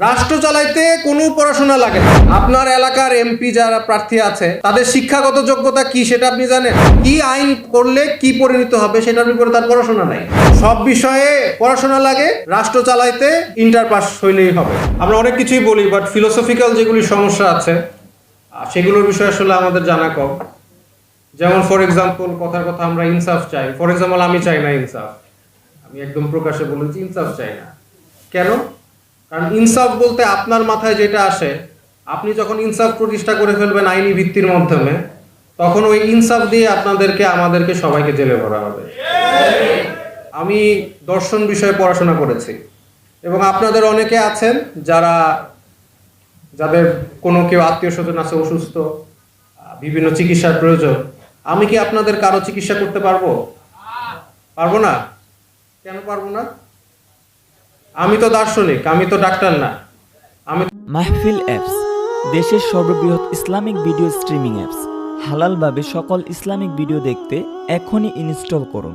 রাষ্ট্র চালাইতে কোনো পড়াশোনা লাগে না। আপনার এলাকার এমপি যারা প্রার্থী আছে তাদের শিক্ষাগত যোগ্যতা কি সেটা আপনি জানেন? কি আইন করলে কি পরিণত হবে সেটার উপরে তার পড়াশোনা নাই। সব বিষয়ে পড়াশোনা লাগে, রাষ্ট্র চালাইতে ইন্টার পাস হইলেই হবে। আমরা অনেক কিছুই বলি, বাট ফিলোসফিক্যাল যেগুলি সমস্যা আছে সেগুলোর বিষয়ে আসলে আমাদের জানা কম। যেমন ফর এক্সাম্পল, কথার কথা আমরা ইনসাফ চাই। ফর এক্সাম্পল, আমি চাই না ইনসাফ। আমি একদম প্রকাশ্যে বলেছি ইনসাফ চাই না। কেন? কারণ ইনসাফ বলতে আপনার মাথায় যেটা আসে, আপনি যখন ইনসাফ প্রতিষ্ঠা করে ফেলবেন আইনি ভিত্তির মাধ্যমে, তখন ওই ইনসাফ দিয়ে আমাদেরকে সবাইকে জেলে ভরা হবে। আমি দর্শন বিষয়ে পড়াশোনা করেছি এবং আপনাদের অনেকে আছেন যাদের কোনো কেউ আত্মীয় স্বজন আছে অসুস্থ, বিভিন্ন চিকিৎসার প্রয়োজন। আমি কি আপনাদের কারো চিকিৎসা করতে পারবো? পারবো না। কেন পারবো না? আমি তো দার্শনিক, আমি তো ডাক্তার না। আমি মাহফিল অ্যাপস দেশের সর্ববৃহৎ ইসলামিক ভিডিও স্ট্রিমিং অ্যাপস। হালালভাবে সকল ইসলামিক ভিডিও দেখতে এখনই ইনস্টল করুন।